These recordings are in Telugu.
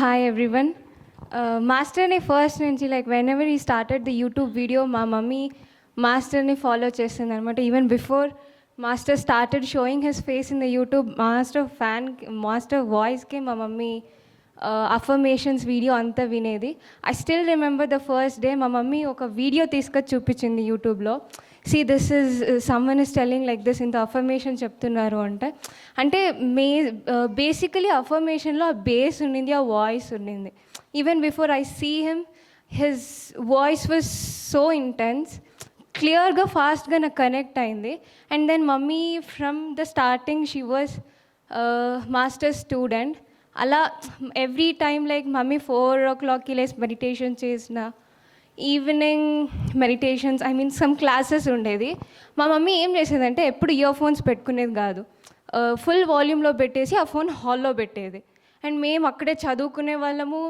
Hi everyone. Master ne first nunchi like whenever he started the YouTube video, my mummy Master ni follow chestund anamata. Even before Master started showing his face in the YouTube, Master voice ke my mummy affirmations video anta vinedi. I still remember the first day my mummy oka video తీసుకొచ్చి చూపించింది యూట్యూబ్లో. See, this is someone is telling like this in the affirmation చెప్తున్నారు అంటే బేసికలీ అఫర్మేషన్లో ఆ బేస్ ఉండింది, ఆ వాయిస్ ఉండింది. Even before I see him his voice was so intense, క్లియర్గా ఫాస్ట్గా నాకు కనెక్ట్ అయింది. And then mummy from the starting she was master student. అలా ఎవ్రీ టైమ్ లైక్ మమ్మీ 4 o'clockకి లేసి మెడిటేషన్ చేసిన, ఈవినింగ్ మెడిటేషన్స్ సమ్ క్లాసెస్ ఉండేది. మా మమ్మీ ఏం చేసేదంటే ఎప్పుడు ఇయర్ ఫోన్స్ పెట్టుకునేది కాదు, ఫుల్ వాల్యూమ్లో పెట్టేసి ఆ ఫోన్ హాల్లో పెట్టేది. అండ్ మేము అక్కడే చదువుకునే వాళ్ళము,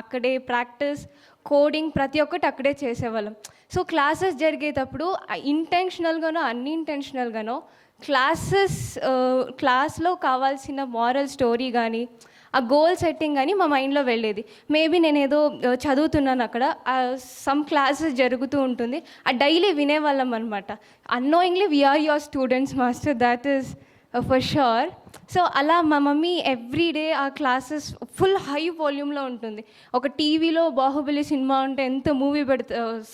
అక్కడే ప్రాక్టీస్, కోడింగ్ ప్రతి ఒక్కటి అక్కడే చేసేవాళ్ళం. సో క్లాసెస్ జరిగేటప్పుడు ఇంటెన్షనల్గానో అన్ఇంటెన్షనల్గానో క్లాస్లో కావాల్సిన మారల్ స్టోరీ కానీ ఆ గోల్ సెట్టింగ్ కానీ మా మైండ్లో వెళ్ళేది. మేబీ నేను ఏదో చదువుతున్నాను, అక్కడ సమ్ క్లాసెస్ జరుగుతూ ఉంటుంది, ఆ డైలీ వినేవాళ్ళం అనమాట. Annoyingly we are your students master, that is for sure. So అలా మా మమ్మీ ఎవ్రీడే ఆ క్లాసెస్ ఫుల్ హై వాల్యూమ్లో ఉంటుంది. ఒక టీవీలో బాహుబలి సినిమా ఉంటే ఎంత మూవీ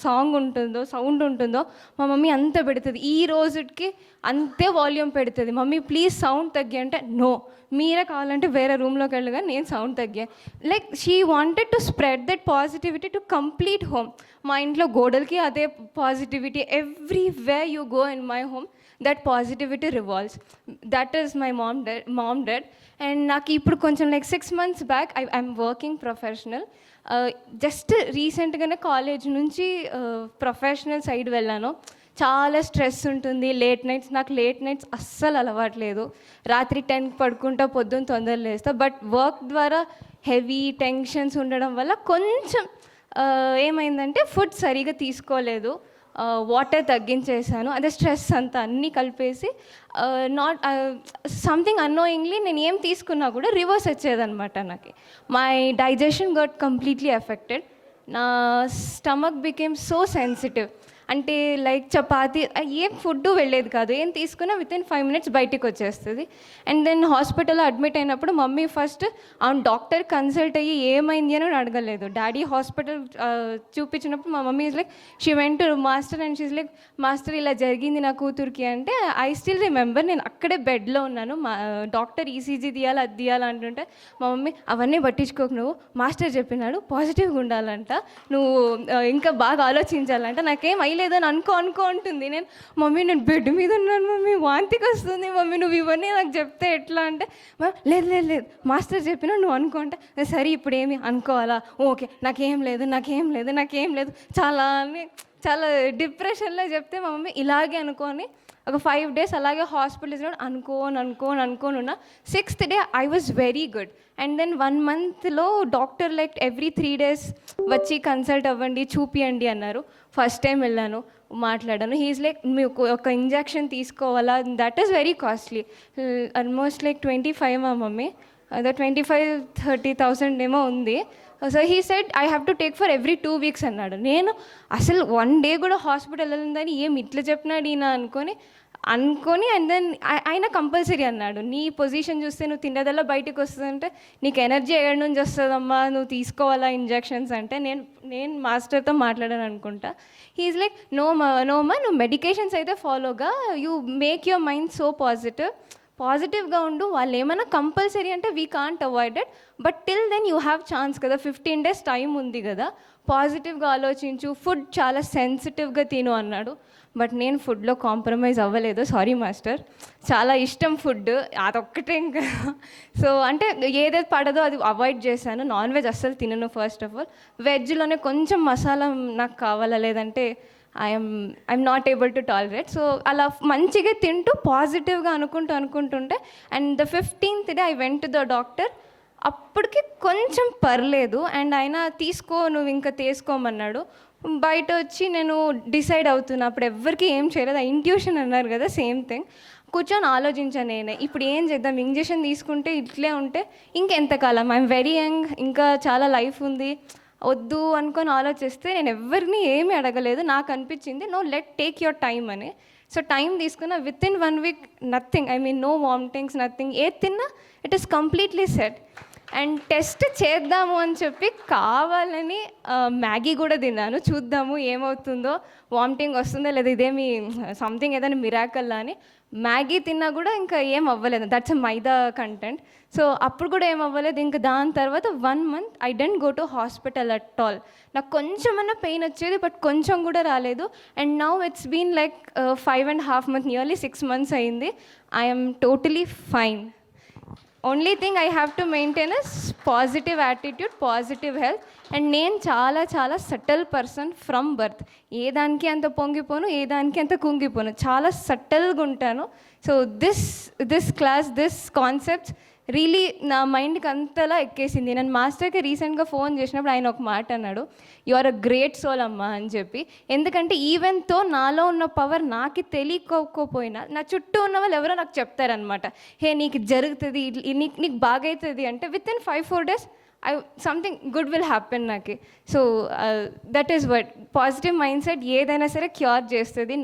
సౌండ్ ఉంటుందో మా మమ్మీ అంత పెడుతుంది. ఈ రోజుకి అంతే వాల్యూమ్ పెడుతుంది. మమ్మీ ప్లీజ్ సౌండ్ తగ్గి అంటే నో, మీరే కావాలంటే వేరే రూమ్లోకి వెళ్ళగా నేను సౌండ్ తగ్గా. Like she wanted to spread that positivity to complete home. మా ఇంట్లో గోడలకి అదే positivity, everywhere you go in my home that positivity revolves. That is my mom did. And నాకు ఇప్పుడు కొంచెం like 6 months back I'm working professional. Just రీసెంట్గానే కాలేజ్ నుంచి ప్రొఫెషనల్ సైడ్ వెళ్ళాను. చాలా స్ట్రెస్ ఉంటుంది, నాకు లేట్ నైట్స్ అస్సలు అలవాట్లేదు. రాత్రి 10 పడుకుంటా, పొద్దున్న తొందరగా లేస్తా. బట్ వర్క్ ద్వారా హెవీ టెన్షన్స్ ఉండడం వల్ల కొంచెం ఏమైందంటే ఫుడ్ సరిగా తీసుకోలేదు, వాటర్ తగ్గించేసాను. అదే స్ట్రెస్ అంతా అన్నీ కలిపేసి సంథింగ్ అన్నోయింగ్లీ నేను ఏం తీసుకున్నా కూడా రివర్స్ వచ్చేదనమాట. నాకు my digestion gut completely affected. నా స్టమక్ బికేమ్ సో సెన్సిటివ్. అంటే లైక్ చపాతీ ఏం ఫుడ్ వెళ్ళేది కాదు, ఏం తీసుకున్నా వితిన్ 5 minutes బయటికి వచ్చేస్తుంది. అండ్ దెన్ హాస్పిటల్లో అడ్మిట్ అయినప్పుడు మమ్మీ ఫస్ట్ డాక్టర్ కన్సల్ట్ అయ్యి ఏమైంది అని అడగలేదు. డాడీ హాస్పిటల్ చూపించినప్పుడు మా mummy is like she went to master and she's like master ఇలా జరిగింది నా కూతురికి అంటే ఐ స్టిల్ రిమెంబర్ నేను అక్కడే బెడ్లో ఉన్నాను. డాక్టర్ ఈసీజీ తీయాలి, అది తీయాలి అంటుంటే మా మమ్మీ అవన్నీ పట్టించుకోకు, నువ్వు మాస్టర్ చెప్పినాడు పాజిటివ్గా ఉండాలంట, నువ్వు ఇంకా బాగా ఆలోచించాలంట, నాకేం లేదని అనుకో ఉంటుంది. నేను బెడ్ మీద ఉన్నాను మమ్మీ, వాంతికి వస్తుంది మమ్మీ, నువ్వు ఇవన్నీ నాకు చెప్తే ఎట్లా అంటే లేదు మాస్టర్ చెప్పినా నువ్వు అనుకో అంటే సరే ఇప్పుడు ఏమి అనుకోవాలా, ఓకే నాకేం లేదు చాలా డిప్రెషన్లో చెప్తే మా మమ్మీ ఇలాగే అనుకొని ఒక 5 days అలాగే హాస్పిటల్స్లో అనుకోని ఉన్నా. 6th day I was very good. And then 1 monthలో డాక్టర్ లైక్ ఎవ్రీ 3 days వచ్చి కన్సల్ట్ అవ్వండి, చూపియండి అన్నారు. ఫస్ట్ టైం వెళ్ళాను, మాట్లాడాను. హీఈస్ లైక్ మీకు ఒక ఇంజెక్షన్ తీసుకోవాలా, that is very costly, almost like 25 మా మమ్మీ, అదే 25,000-30,000 ఏమో ఉంది. So he said I have to take for every 2 weeks అన్నాడు. నేను అసలు 1 day కూడా హాస్పిటల్ వెళ్ళిందని ఏం ఇట్లా చెప్పినాడు ఈయన అనుకొని అండ్ దెన్ ఆయన కంపల్సరీ అన్నాడు, నీ పొజిషన్ చూస్తే నువ్వు తిన్నదల్లా బయటకు వస్తుందంటే నీకు ఎనర్జీ ఎక్కడి నుంచి వస్తుందమ్మా, నువ్వు తీసుకోవాలా ఇంజెక్షన్స్ అంటే నేను మాస్టర్తో మాట్లాడాను అనుకుంటా. హీఈస్ లైక్ నోమా నువ్వు మెడికేషన్స్ అయితే ఫాలోగా, you make your mind so పాజిటివ్గా ఉండు. వాళ్ళు ఏమైనా కంపల్సరీ అంటే we can't avoid it, but till then you have chance కదా, 15 days టైం ఉంది కదా, పాజిటివ్గా ఆలోచించు, ఫుడ్ చాలా సెన్సిటివ్గా తిను అన్నాడు. బట్ నేను ఫుడ్లో కాంప్రమైజ్ అవ్వలేదు, సారీ మాస్టర్, చాలా ఇష్టం ఫుడ్, అదొక్కటే ఇంకా. సో అంటే ఏదైతే పడదో అది అవాయిడ్ చేశాను. నాన్ వెజ్ అస్సలు తినను. ఫస్ట్ ఆఫ్ ఆల్ వెజ్లోనే కొంచెం మసాలా నాకు కావాలా, లేదంటే I'm not able to tolerate. So అలా మంచిగా తింటూ పాజిటివ్గా అనుకుంటుంటే and the 15th day I went to the doctor. అప్పటికి కొంచెం పర్లేదు అండ్ ఆయన నువ్వు ఇంకా తీసుకోమన్నాడు. బయట వచ్చి నేను డిసైడ్ అవుతున్నా, అప్పుడు ఎవరికి ఏం చేయలేదు. ఆ ఇంట్యూషన్ అన్నారు కదా, సేమ్ థింగ్. కూర్చొని ఆలోచించాను నేనే, ఇప్పుడు ఏం చేద్దాం, ఇంజెక్షన్ తీసుకుంటే ఇట్లే ఉంటే ఇంకెంతకాలం, ఐఎమ్ వెరీ యంగ్, ఇంకా చాలా లైఫ్ ఉంది, వద్దు అనుకొని ఆలోచిస్తే నేను ఎవరిని ఏమీ అడగలేదు. నాకు అనిపించింది no, let take your time అని. సో టైం తీసుకున్న within 1 week nothing, I mean no vomitings, nothing. ఏది తిన్నా it is completely set. And test చేద్దాము అని చెప్పి కావాలని మ్యాగీ కూడా తిన్నాను, చూద్దాము ఏమవుతుందో, వామిటింగ్ వస్తుందో లేదా, ఇదేమి సంథింగ్ ఏదైనా మిరాకల్లా అని. మ్యాగీ తిన్నా కూడా ఇంకా ఏం అవ్వలేదు, that's a maida content. So అప్పుడు కూడా ఏం అవ్వలేదు. ఇంకా దాని తర్వాత 1 month I don't go to hospital at all. నాకు కొంచెమన్నా పెయిన్ వచ్చేది, బట్ కొంచెం కూడా రాలేదు. And now it's been like 5.5 months, nearly 6 months అయింది. I'm totally fine. Only thing I have to maintain is positive attitude, positive health. And నేను చాలా చాలా సటిల్ పర్సన్ ఫ్రమ్ బర్త్. ఏ దానికి అంత పొంగిపోను, ఏ దానికి అంత కుంగిపోను, చాలా సటిల్గా ఉంటాను. So this class, this concepts really నా మైండ్కి అంతలా ఎక్కేసింది. నేను మాస్టర్కి రీసెంట్గా ఫోన్ చేసినప్పుడు ఆయన ఒక మాట అన్నాడు, you are a great soul అమ్మా అని చెప్పి. ఎందుకంటే ఈవెన్తో నాలో ఉన్న పవర్ నాకు తెలియకపోయినా నా చుట్టూ ఉన్న వాళ్ళు ఎవరో నాకు చెప్తారనమాట, హే నీకు జరుగుతుంది, నీకు బాగవుతుంది అంటే within 5-4 days something good will happen నాకు. So that is what positive mindset ఏదైనా సరే క్యూర్ చేస్తుంది.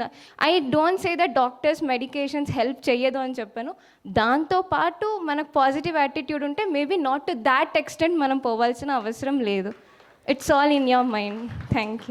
I don't say that doctors medications help చేయదు అని చెప్పాను. దాంతోపాటు మనకు పాజిటివ్ యాటిట్యూడ్ ఉంటే maybe not to that extent మనం పోవాల్సిన అవసరం లేదు. It's all in your mind. Thank you.